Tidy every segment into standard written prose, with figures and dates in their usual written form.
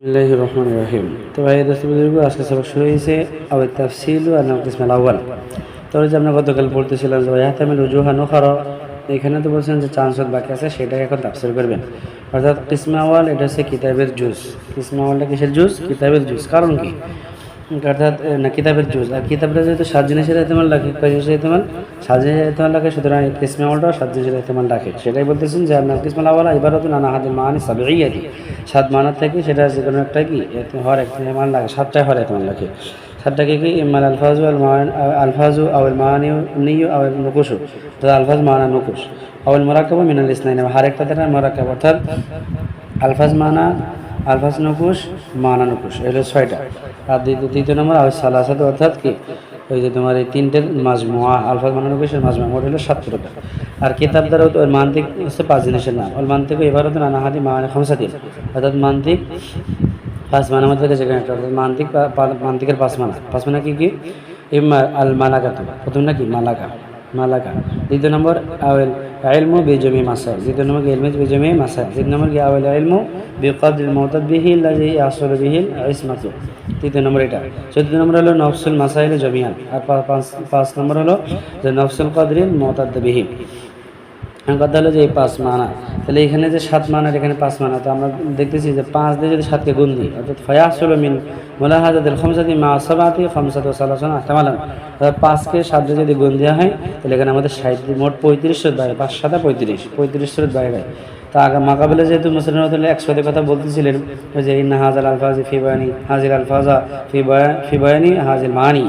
बिस्मिल्लाहिर रहमानिर रहीम। तो भाई दोस्तों बुजुर्ग, আজকে সবক শুরু হয়েছে আও তাফসিল ও আল কিসমাল আউয়াল। তো যে আমরা গতকাল পড়তেছিলাম যে ইয়াহতামিল উজুহা নুখারা, এখানে তো বলছেন যে চার শত বাকি আছে, সেটাকে এখন তাফসীর করবেন। অর্থাৎ কিসমা আউয়াল এটা হচ্ছে কিতাবের জুজ। কিসমা আউয়ালটা কিসের জুজ? কিতাবের জুজ। কারণ কি? অর্থাৎ না কিতাবের জুজ, আর কিতাবটা যেহেতু 7 জিনিসের ইহতিমাল রাখে, কয় জিনিসের ইহতিমাল? 7 জিনিসের ইহতিমাল রাখে, সুতরাং কিসমা আউয়ালটাও 7 জিনিসের ইহতিমাল রাখে। সেটাই বলতেছেন যে আল কিসমাল আউয়াল ইবারাতুন আন আহাদিল মাআনি সাবঈয়াতি, 7 মানা থেকে সেটা যে কোনো একটা কি হর ইহতিমাল রাখে, 7টা হর ইহতিমাল রাখে। 7টাকে কি ইমাল আলফাজু আল মাআন আলফাজু আও আল মাআনি নিয়ু আও আল নুকুশু, তো আলফাজ মানা নুকুশ আও আল মুরাক্কাবু মিনাল ইসনাইন, হর একটা দ্বারা মুরাক্কাব, অর্থাৎ আলফাজ মানা আলফাজ নুকুশ মানা নুকুশ, এগুলো 6টা। আর দ্বিতীয় নম্বর আল সালাসাত, অর্থাৎ কি ওই যে তোমার এই তিনটের মাজমুআ, আলফাজ মানা নুকুশের মাজমুআ, মোট হলো 7টা। আর কিতাব দ্বারা ওর মান্তিক হচ্ছে 5 জিনিসের নাম। ওর মান্তিক ইবারাতুন আন আহাদি মাআনি খামসাতিন, অর্থাৎ মান্তিক 5 মানার মধ্যে থেকে যেখানে একটা, অর্থাৎ মান্তিকের 5 মানা। 5 মানা কি কি? ইম্মা আল মালাকাতু, প্রথম নাকি মালাকা, মালাকা। দ্বিতীয় নম্বর আওয়াল ইলমু বিজামি মাসাইল, দ্বিতীয় নম্বর ইলমু বিজামি মাসাইল। তৃতীয় নম্বর আওয়াল ইলমু বিকদরিল মুতাদ বিহি আল্লাযী ইয়াহসুলু বিহিল ইসমাতু, তৃতীয় নম্বর এটা। চতুর্থ নম্বর হলো নফসুল মাসাইল জামিআন, আর 5 নম্বর হলো যে নফসুল কদরিল মুতাদ বিহি। কথা হলো যে এই 5 মানা, তাহলে এখানে যে 7 মানার এখানে 5 মানা, তো আমরা দেখতেছি যে 5 দিয়ে যদি 7কে গুণ দিই, অর্থাৎ ফায়াহসুলু মিন মুলাহাজাতিল খামসাতি মা সাবাতি খামসাতু ওয়া সালাসানা ইহতিমালান, অর্থাৎ 5কে 7 দিয়ে যদি গুণ দেওয়া হয় তাহলে এখানে আমাদের 60 মোট 35 বাইরে, 5 7 35 বাইরে। তা আগে মাকাবেলে যেহেতু মুসলিম হলে 100 কথা বলতেছিলেন যে ইন্না হাজাল আলফাজি ফি বায়ানি হাজিল আলফাজা ফি বায়ানি হাজিল মানি,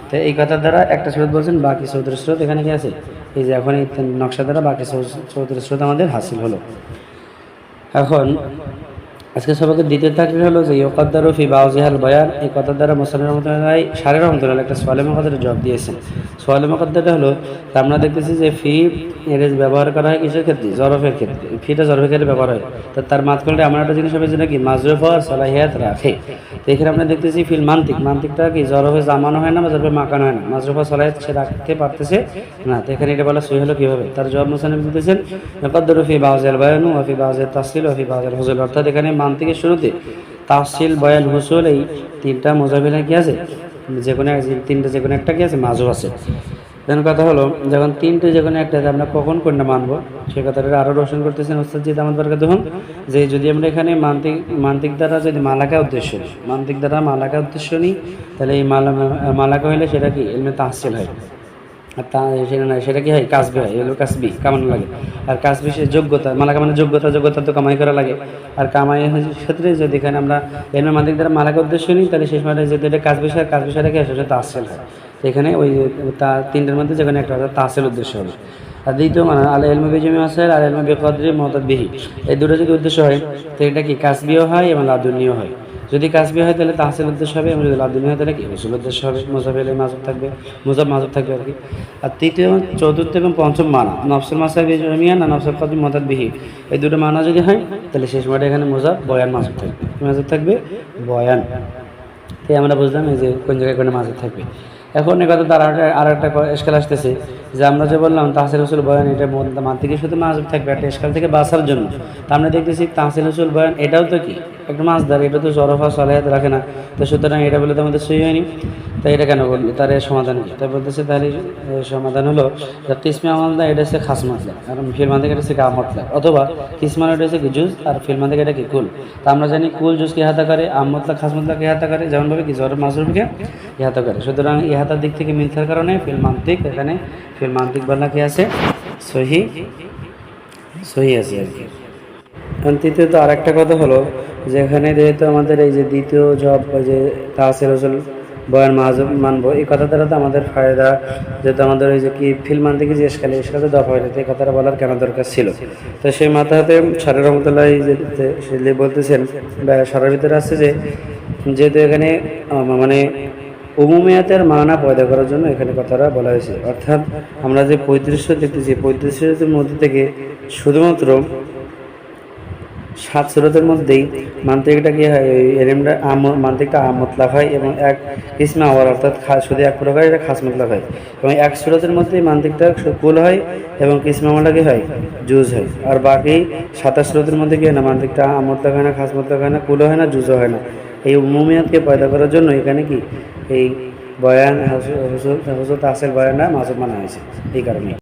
তো এই কথার দ্বারা একটা সুরত বলছেন, বাকি 34 সুরত এখানে কি আছে? এই যে এখন এই নকশা দ্বারা বাকি 34 সুরত আমাদের হাসিল হলো। এখন আজকে সবাইকে দ্বিতীয় তাকরীর হলো যে ইউকাদ্দারু ফি বাউজিহাল বায়ান, এই কথার দ্বারা মুসলিম রহমাতুল্লাহ সারে রহমাতুল্লাহ একটা সোয়ালে মুকাদ্দারের জবাব দিয়েছেন। সোয়ালে মুকাদ্দারটা হলো, আমরা দেখতেছি যে ফি এর ব্যবহার করা হয় কিসের ক্ষেত্রে? জরফের ক্ষেত্রে। ফিটা জরফের ক্ষেত্রে ব্যবহার হয়, তো তার মাতকলটা এমন একটা জিনিস হবে যেটা কি মাজরুফ আর সালাহিয়াত রাখে। তো এখানে আমরা দেখতেছি ফিল মান্তিকটা কি জরফে জামানো হয় না বা জরফে মাকানো হয় না, মাজরুফ আর সালাহিয়াত সে রাখতে পারতেছে না। তো এখানে এটা বলা সই হলো কিভাবে? তার জবাব মুসলিম দিতেছেন ইউকাদ্দারু ফি বাউজিহাল বায়ান ওয়া ফি বাউজিহাত তাসহিল ওয়া ফি বাউজিহাল হুজুল, অর্থাৎ এখানে মান্তিকের শুরুতে তাফসিল বয়ান হুসুল এই 3টা মুজাফিলা কি আছে? যে কোনো 3টা যে কোনো একটা কি আছে? মাজু আছে। যেন কথা হলো যখন 3টে যে কোনো একটা আমরা কখন কোনটা মানবো সে কথাটা আরও রোশন করতেছেন ওস্তাদ জিদ আহমদ বরকত। দেখুন যে যদি আমরা এখানে মান্তিক দ্বারা যদি মালাকা উদ্দেশ্য নিই, মান্তিক দ্বারা মালাকা উদ্দেশ্য নিই, তাহলে এই মালাকা হইলে সেটা কি ইলমে তাহসিল হয়, আর তা সেটা নয়, সেটা কি হয়? কাসবি হয়, এগুলো কাসবি, কামানো লাগে। আর কাসবি সে যোগ্যতা, মালাকা মানে যোগ্যতা তো কামাই করা লাগে। আর কামাই ক্ষেত্রে যদি এখানে আমরা এলমে মান্তিক দ্বারা মালাকা উদ্দেশ্য নিই, তাহলে শেষ মানে যদি এটা কাসবি কি হয়? সেটা তাহসিল হয়। এখানে ওই 3টের মধ্যে যেখানে একটা তাহসিল উদ্দেশ্য হবে। আর দ্বিতীয় মানে আল ইলমু বিজামি মাসাইল আর ইলমু বিকদরিল মুতাদ বিহি, এই দুটো যদি উদ্দেশ্য হয় তো এটা কি কাসবিও হয় এবং লাদুনিও হয়। যদি কাসবি হয় তাহলে তাহসিল উদ্দেশ্য হবে, এবং যদি লাদুনি হয় তাহলে কি উসুল উদ্দেশ্য হবে, মুজাফিলে মাজুব থাকবে, মাজুব থাকবে আর কি। আর তৃতীয়, চতুর্থ এবং পঞ্চম মানা নফসুল মাসাইল বিজামিয়ান আর নফসুল কদরিল মুতাদ বিহি, এই দুটো মানা যদি হয় তাহলে শেষ মাঠে এখানে মুজাব বয়ান মাজুব থাকবে বয়ান। তাই আমরা বুঝলাম এই যে কোন জায়গায় কোন মাজুব থাকবে। এখন এ কথা তার আর একটা এশকাল আসতেছে যে আমরা যে বললাম তাহসিল উসুল বয়ান এটা মান্তিকের সাথে মাজুব থাকবে, একটা এশকাল থেকে বাঁচার জন্য। তা আমরা দেখতেছি তাহসিল উসুল বয়ান এটাও তো কি একটা মাজদার, এটা তো জরফা সালাহিয়াত রাখে না, তো সুতরাং এটা বলে তো আমাদের সই হয়নি। তাই এটা কেন বললি? তার সমাধান কি? তাই বলতেছে তাহলে সমাধান হলো কিসমে আমলদা এটা হচ্ছে খাস মতলব, আর ফিল মান্তিক এটা হচ্ছে কাম মতলব, অথবা কিসমান এটা হচ্ছে কি জুজ আর ফিল মান্তিক এটা কি কুল। তা আমরা জানি কুল জুজ কি ইহাতা করে, আম মতলব খাস মতলব কি ইহাতা করে, যেমনভাবে কি জরফ মাজরুফকে ইহাতা করে। সুতরাং ইহাতার দিক থেকে মিলতার কারণে ফিল মান্তিক, এখানে ফিল মান্তিক বলা কি আছে? সহি আছে আর কি। তৃতীয়ত আর একটা কথা হলো যে এখানে যেহেতু আমাদের এই যে দ্বিতীয় জব যে তাহসিল উসুল বয়ান মাজুব মানবো, এই কথা দ্বারা তো আমাদের ফায়দা, যেহেতু আমাদের ওই যে কি ফিল মান্তিকে যে এসকালে দফা হয়ে যেত, এই কথাটা বলার কেন দরকার ছিল? তো সেই মাথাতে সারে রহমতুল্লাহ যে বলতেছেন বা সারার ভিতরে আসছে যে যেহেতু এখানে মানে উমুমিয়াতের মানা পয়দা করার জন্য এখানে কথাটা বলা হয়েছে। অর্থাৎ আমরা যে 35 দেখতেছি, 35 মধ্যে থেকে শুধুমাত্র 7 সুরতের মধ্যেই মান্তিকটা কি হয়, এলিমটা মান্তিকটা মতলাক হয় এবং এক ইসমে আওয়াল অর্থাৎ শুধু এক প্রকার এটা খাস মতলাক হয় এবং এক সুরতের মধ্যেই মান্তিকটা কুল হয় এবং ইসমে আওয়ালটা কি হয়, জুজ হয়। আর বাকি 27 সুরতের মধ্যে কি হয় না, মান্তিকটা মতলাক হয় না, খাস মতলাক হয় না, কুলও হয় না, জুজও হয় না। এই উমুমিয়াতকে পয়দা করার জন্য এখানে কি এই বয়ান হুজুর আসল বয়ানটা মাসুদ মানা হয়েছে এই কারণে।